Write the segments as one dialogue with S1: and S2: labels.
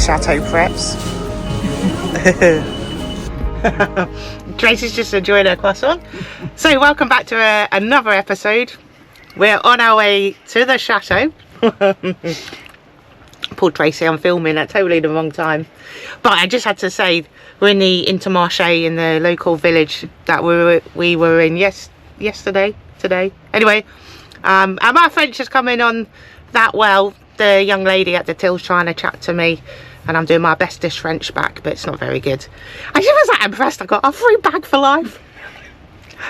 S1: chateau preps. Tracy's just enjoying her croissant. So welcome back to another episode. We're on our way to the chateau. Poor Tracy, I'm filming at totally the wrong time. But I just had to say, we're in the Intermarché in the local village that we were in today. Anyway, and my French is coming on that well. The young lady at the till's trying to chat to me, and I'm doing my bestest French back, but it's not very good. I just was that impressed. I got a free bag for life.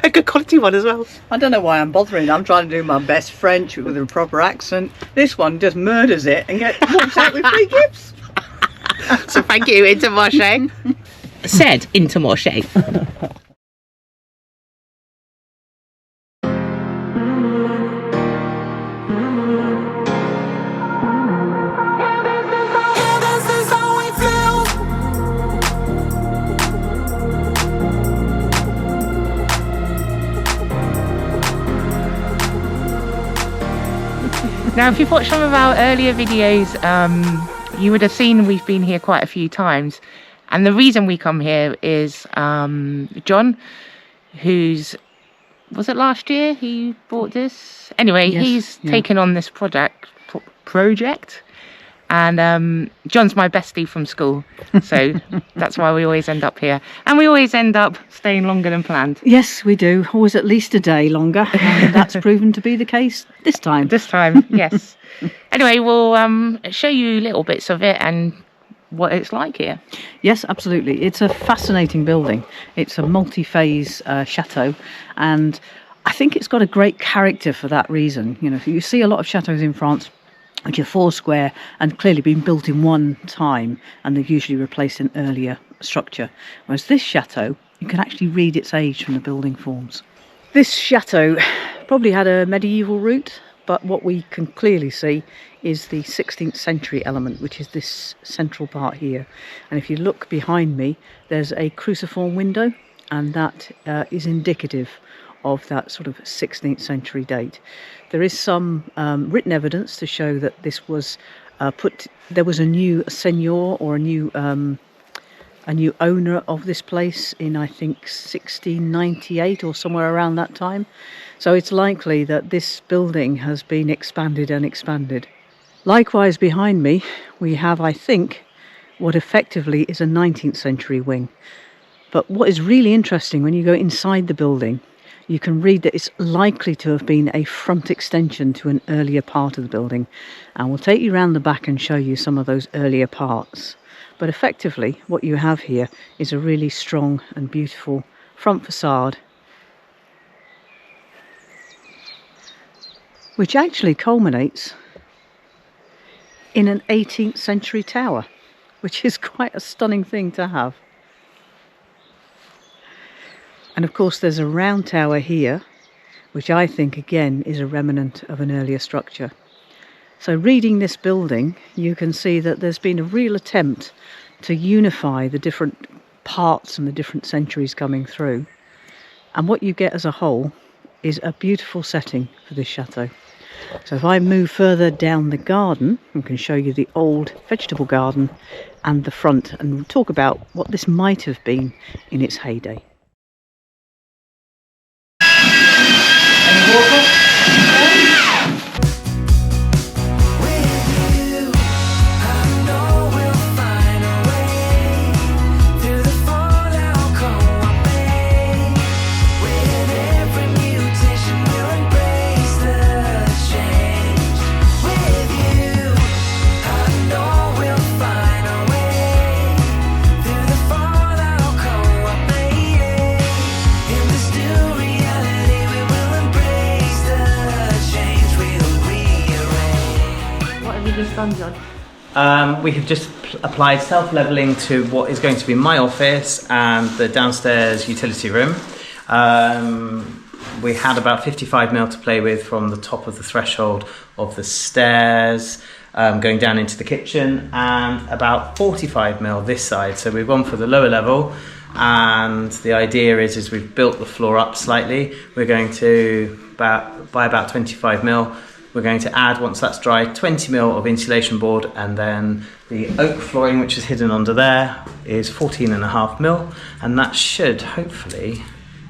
S1: A good quality one as well.
S2: I don't know why I'm bothering. I'm trying to do my best French with a proper accent. This one just murders it and walks out with free gifts.
S1: So thank you, Intermarché. Said Intermarché. Now, if you've watched some of our earlier videos, you would have seen we've been here quite a few times. And the reason we come here is John, was it last year he bought this? Anyway, yes, he's taken on this project. And John's my bestie from school, so that's why we always end up here. And we always end up staying longer than planned.
S2: Yes, we do. Always at least a day longer. And that's proven to be the case this time.
S1: This time, yes. Anyway, we'll show you little bits of it and what it's like here.
S2: Yes, absolutely. It's a fascinating building. It's a multi-phase chateau, and I think it's got a great character for that reason. You know, you see a lot of chateaux in France which are four square and clearly been built in one time, and they've usually replaced an earlier structure. Whereas this chateau, you can actually read its age from the building forms. This chateau probably had a medieval root, but what we can clearly see is the 16th century element, which is this central part here. And if you look behind me, there's a cruciform window, and that is indicative of that sort of 16th century date. There is some written evidence to show that this was there was a new seigneur or a new owner of this place in, I think, 1698 or somewhere around that time. So it's likely that this building has been expanded and expanded. Likewise, behind me, we have, I think, what effectively is a 19th century wing. But what is really interesting, when you go inside the building, you can read that it's likely to have been a front extension to an earlier part of the building. And we'll take you around the back and show you some of those earlier parts. But effectively, what you have here is a really strong and beautiful front facade, which actually culminates in an 18th century tower, which is quite a stunning thing to have. And of course there's a round tower here, which I think again is a remnant of an earlier structure. So reading this building, you can see that there's been a real attempt to unify the different parts and the different centuries coming through. And what you get as a whole is a beautiful setting for this chateau. So if I move further down the garden, I can show you the old vegetable garden and the front, and we'll talk about what this might have been in its heyday.
S3: We have just applied self-levelling to what is going to be my office and the downstairs utility room. We had about 55mm to play with from the top of the threshold of the stairs going down into the kitchen, and about 45mm this side. So we've gone for the lower level, and the idea is we've built the floor up slightly. We're going to buy about 25mm We're going to add, once that's dry, 20mm of insulation board, and then the oak flooring, which is hidden under there, is 14.5mm, and that should hopefully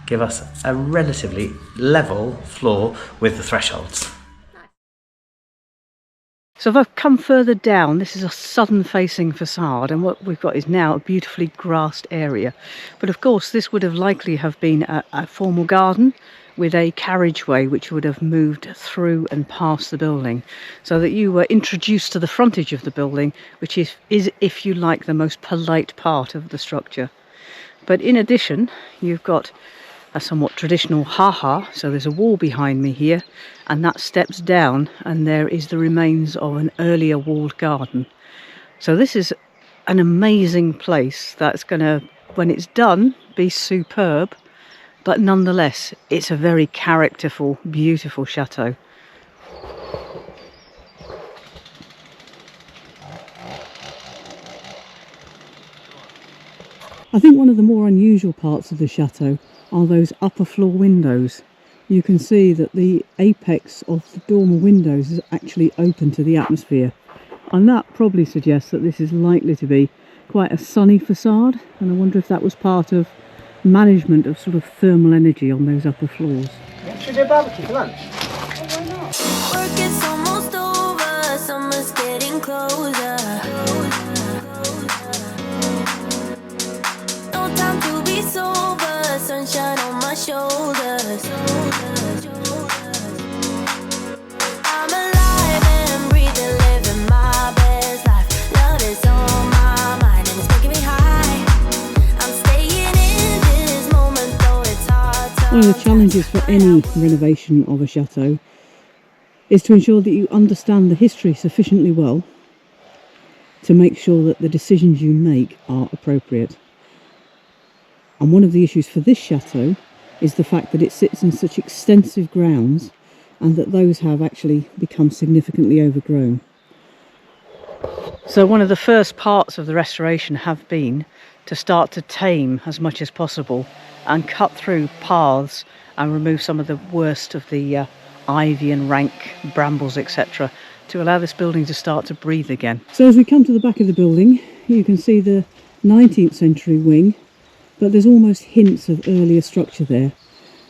S3: give us a relatively level floor with the thresholds.
S2: So if I've come further down, this is a southern facing facade, and what we've got is now a beautifully grassed area. But of course this would have likely have been a formal garden with a carriageway which would have moved through and past the building, so that you were introduced to the frontage of the building, which is if you like, the most polite part of the structure. But in addition, you've got a somewhat traditional ha-ha, so there's a wall behind me here, and that steps down and there is the remains of an earlier walled garden. So this is an amazing place that's going to, when it's done, be superb, but nonetheless it's a very characterful, beautiful chateau. I think one of the more unusual parts of the chateau are those upper floor windows. You can see that the apex of the dormer windows is actually open to the atmosphere, and that probably suggests that this is likely to be quite a sunny facade, and I wonder if that was part of management of sort of thermal energy on those upper floors.
S3: Should we do a barbecue for lunch?
S4: Work is almost over, summer's getting closer. No time to be sober, sunshine on my shoulders. I'm alive and breathing, living my best life. Love is on my mind and it's making me high. I'm staying in this moment, though it's hard to.
S2: One of the challenges for any renovation of a chateau is to ensure that you understand the history sufficiently well to make sure that the decisions you make are appropriate. And one of the issues for this chateau is the fact that it sits in such extensive grounds and that those have actually become significantly overgrown. So one of the first parts of the restoration have been to start to tame as much as possible and cut through paths and remove some of the worst of the ivy and rank brambles, etc., to allow this building to start to breathe again. So as we come to the back of the building, you can see the 19th century wing, but there's almost hints of earlier structure there.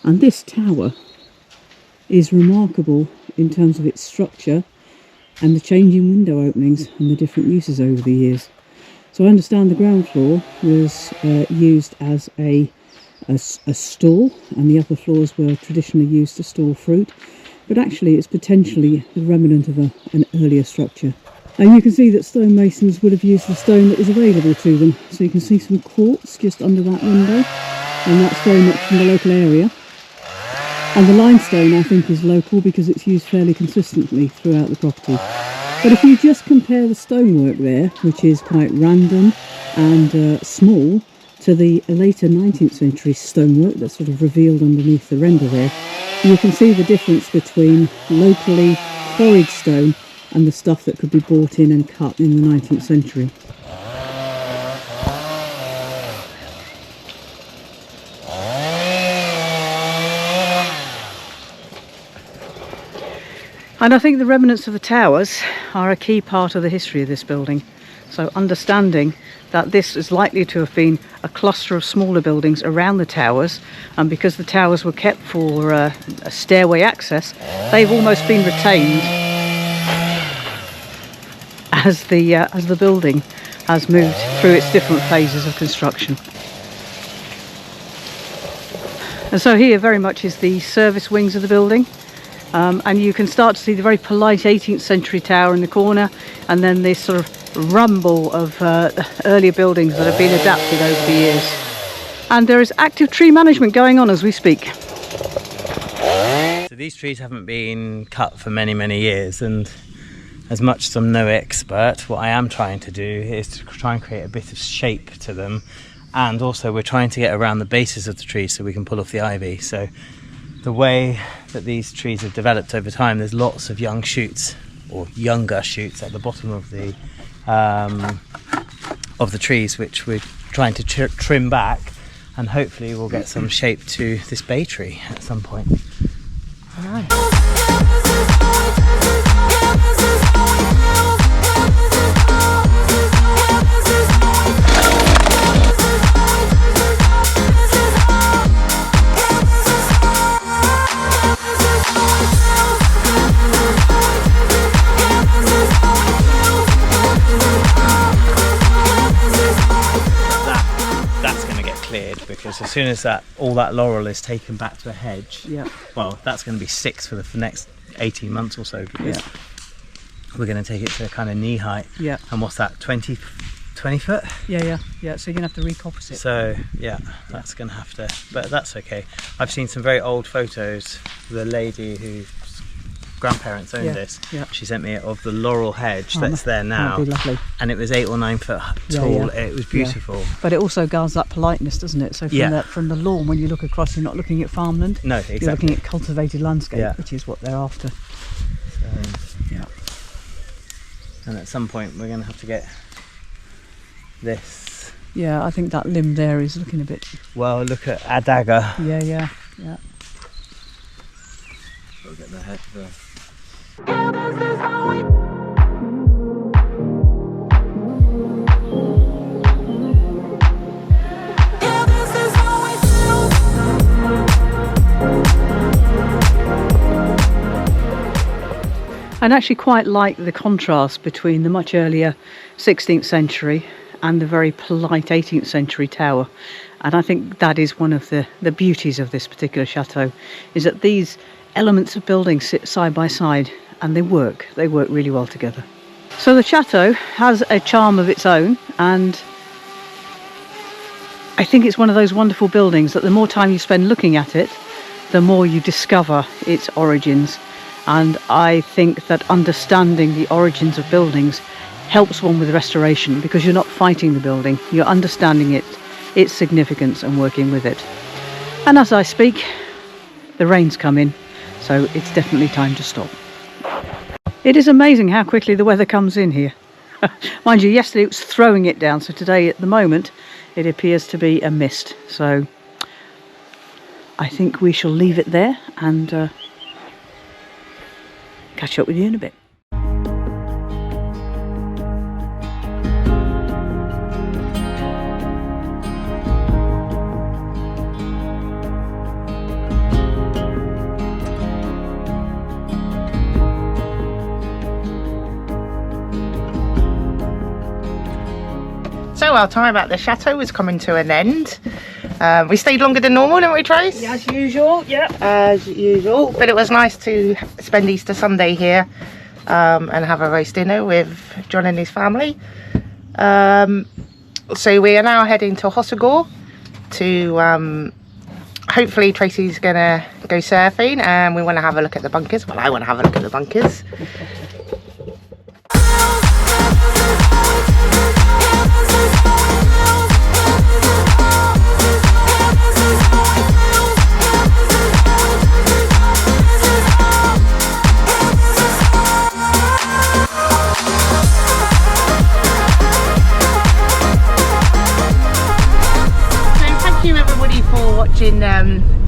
S2: And this tower is remarkable in terms of its structure and the changing window openings and the different uses over the years. So I understand the ground floor was used as a stall, and the upper floors were traditionally used to store fruit, but actually it's potentially the remnant of an earlier structure. And you can see that stonemasons would have used the stone that was available to them. So you can see some quartz just under that window, and that's very much from the local area. And the limestone, I think, is local because it's used fairly consistently throughout the property. But if you just compare the stonework there, which is quite random and small, to the later 19th century stonework that's sort of revealed underneath the render there, you can see the difference between locally quarried stone and the stuff that could be bought in and cut in the 19th century. And I think the remnants of the towers are a key part of the history of this building. So understanding that this is likely to have been a cluster of smaller buildings around the towers, and because the towers were kept for a stairway access, they've almost been retained as the building has moved through its different phases of construction. And so here very much is the service wings of the building, and you can start to see the very polite 18th century tower in the corner, and then this sort of rumble of earlier buildings that have been adapted over the years. And there is active tree management going on as we speak.
S3: So these trees haven't been cut for many years, and as much as I'm no expert, what I am trying to do is to try and create a bit of shape to them, and also we're trying to get around the bases of the trees so we can pull off the ivy. So the way that these trees have developed over time, there's lots of young shoots or younger shoots at the bottom of the trees, which we're trying to trim back, and hopefully we'll get some shape to this bay tree at some point. All right. because as soon as all that laurel is taken back to a hedge,
S2: Yeah.
S3: well, that's going to be 6 for the next 18 months or so, because
S2: Yeah.
S3: we're going to take it to kind of knee height.
S2: Yeah.
S3: And what's that, 20 foot?
S2: Yeah. So you're gonna have to recoppice it.
S3: So yeah, that's going to have to, but that's okay. I've seen some very old photos. The lady whose grandparents owned this, she sent me of the laurel hedge that's there now.
S2: That'd be lovely.
S3: And it was 8 or 9 foot tall. It was beautiful.
S2: But it also guards that politeness, doesn't it? So from the lawn, when you look across, you're not looking at farmland.
S3: No, exactly.
S2: You're looking at cultivated landscape, which is what they're after.
S3: Yeah. And at some point we're going to have to get this.
S2: Yeah, I think that limb there is looking a bit.
S3: Well, look at our dagger.
S2: Yeah.
S3: We'll get the head there.
S2: I'd actually quite like the contrast between the much earlier 16th century and the very polite 18th century tower. And I think that is one of the beauties of this particular chateau, is that these elements of buildings sit side by side and they work really well together. So the chateau has a charm of its own, and I think it's one of those wonderful buildings that the more time you spend looking at it, the more you discover its origins. And I think that understanding the origins of buildings helps one with restoration, because you're not fighting the building, you're understanding it, its significance, and working with it. And as I speak, the rain's come in, so it's definitely time to stop. It is amazing how quickly the weather comes in here. Mind you, yesterday it was throwing it down, so today at the moment it appears to be a mist. So I think we shall leave it there and catch up with you in a bit.
S1: So our time at the chateau was coming to an end. We stayed longer than normal, didn't we, Trace?
S2: As usual, yeah.
S1: As usual, but it was nice to spend Easter Sunday here and have a roast dinner with John and his family. So we are now heading to Hossegor to hopefully Tracy's gonna go surfing, and we want to have a look at the bunkers. Well, I want to have a look at the bunkers.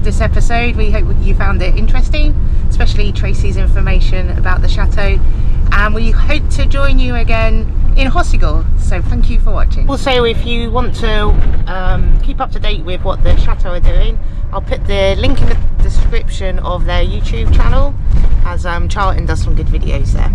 S1: This episode. We hope you found it interesting, especially Tracy's information about the chateau, and we hope to join you again in Hossegor. So thank you for watching. Also, if you want to keep up to date with what the chateau are doing, I'll put the link in the description of their YouTube channel, as Charlton does some good videos there.